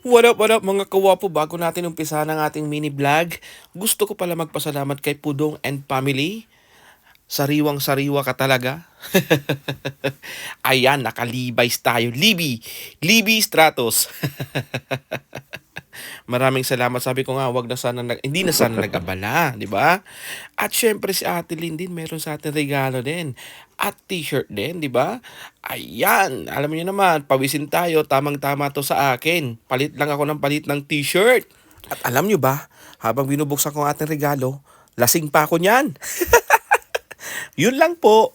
What up mga kawapo, bago natin umpisa ng ating mini vlog, gusto ko pala magpasalamat kay Pudong and family. Sariwang-sariwa ka talaga. Ayan, nakalibays tayo. Libby Stratos. Maraming salamat. Sabi ko nga, hindi na sana nag-abala, di ba? At syempre si Ate Lynn din, meron sa atin regalo din. At t-shirt din, di ba? Ayan, alam niyo naman, pawisin tayo, tamang-tama to sa akin. Palit lang ako ng palit ng t-shirt. At alam niyo ba, habang binubuksan ko ang ating regalo, lasing pa ako niyan. Yun lang po.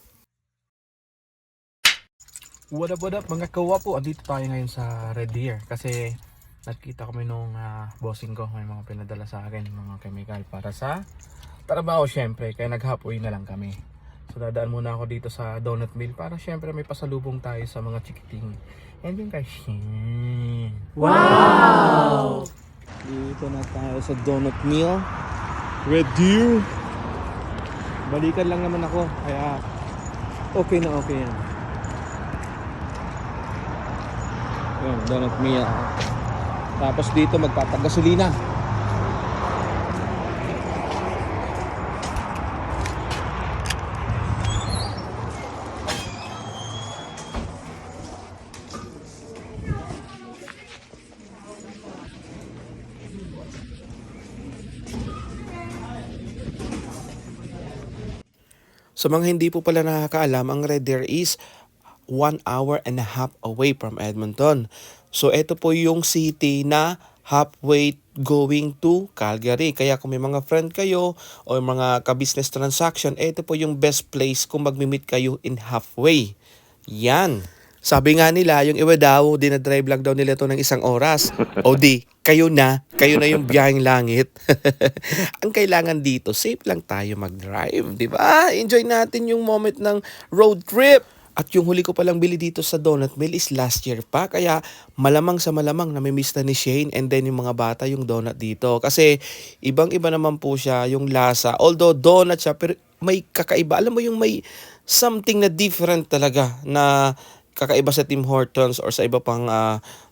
What up mga kawapo, andito tayo ngayon sa Red Deer kasi nakita kami nung bossing ko, may mga pinadala sa akin, mga chemical para sa trabaho syempre, kaya naghapoy na lang kami. So dadaan muna ako dito sa donut mill para syempre may pasalubong tayo sa mga chikiting. And yung kasi wow! Dito na tayo sa donut mill, Red Deer. Balikan lang naman ako, kaya okay na okay yan. Yun, donut mill. Tapos dito magpapagasolina. Sa mga hindi po pala nakakaalam, ang Red Deer is 1 hour and a half away from Edmonton. So ito po yung city na halfway going to Calgary. Kaya kung may mga friend kayo o mga ka-business transaction, ito po yung best place kung mag-meet kayo in halfway. Yan. Sabi nga nila, yung iba daw, dinadrive lang daw nila ito ng 1 oras. O di, kayo na yung biyaheng langit. Ang kailangan dito, safe lang tayo mag-drive, di ba? Enjoy natin yung moment ng road trip. At yung huli ko palang bili dito sa donut mill is last year pa. Kaya malamang sa malamang namimiss na ni Shane and then yung mga bata yung donut dito. Kasi ibang-iba naman po siya yung lasa. Although donut siya, pero may kakaiba. Alam mo yung may something na different talaga na kakaiba sa Tim Hortons or sa iba pang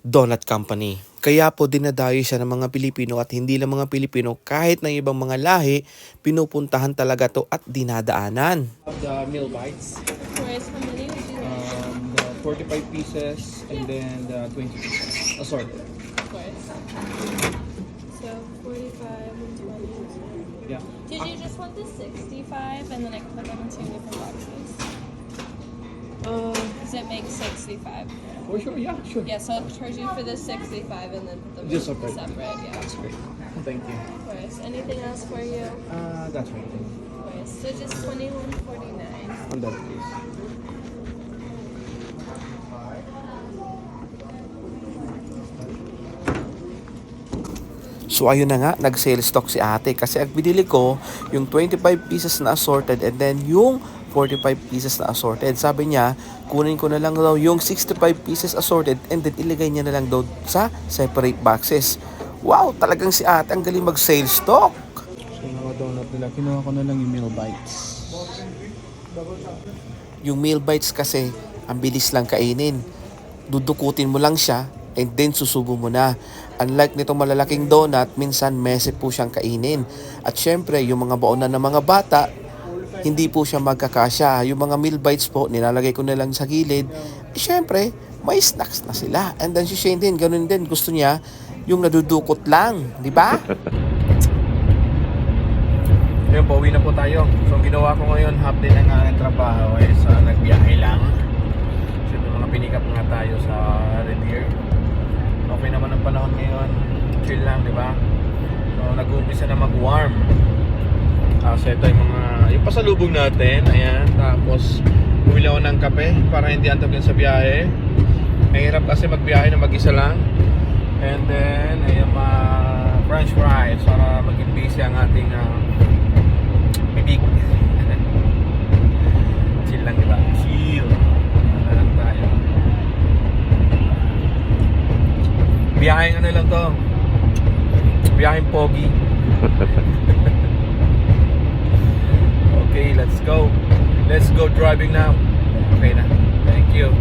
donut company. Kaya po dinadayo siya ng mga Pilipino at hindi lang mga Pilipino, kahit ng ibang mga lahi, pinupuntahan talaga to at dinadaanan. The meal bites. How many would you like? The 45 pieces and then the 20 pieces assorted. Of course. So 45 and 20. Yeah. Did you just want the 65 and then I can put them in 2 different boxes? Does it make 65? Oh sure, yeah, sure. Yeah, so I'll charge you for the 65 and then put them Just separate. yeah. That's great. Thank you. Of course. Anything else for you? That's right. Of course. So just 21.49. On that please. So ayun na nga, nag-sale stock si ate kasi ang binili ko yung 25 pieces na assorted and then yung 45 pieces na assorted. Sabi niya, kunin ko na lang daw yung 65 pieces assorted and then ilagay niya na lang daw sa separate boxes. Wow, talagang si ate ang galing mag-sale stock. So mga donut nila, kinuha ko na lang yung meal bites. Yung meal bites kasi, ang bilis lang kainin. Dudukutin mo lang siya and then susubo mo na. Unlike nitong malalaking donut, minsan messy po siyang kainin. At syempre, yung mga baonan ng mga bata, hindi po siya magkakasya. Yung mga meal bites po, nilalagay ko na lang sa gilid. Syempre, may snacks na sila. And then si Shane din, ganun din. Gusto niya yung nadudukot lang. Di ba? Ngayon, pauwi na po tayo. So, ang ginawa ko ngayon, half day ng aking trabaho is nagbiyahe lang. So, yung mga pinikap nga tayo sa Red Deer. Okay naman ang panahon ngayon. Chill lang, di ba? So, nag-uumpisa na mag-warm. So, ito yung pasalubong natin. Ayan. Tapos, bumili ako ng kape para hindi antok yan sa biyahe. Mahirap kasi magbiyahe na mag-isa lang. And then, ayan french fries para maging busy ang ating bibig. Chill lang, di ba? Chill. Ano lang tayo. Biyaheng ano lang to. Biyaheng pogi. Okay, let's go. Let's go driving now. Okay na. Thank you.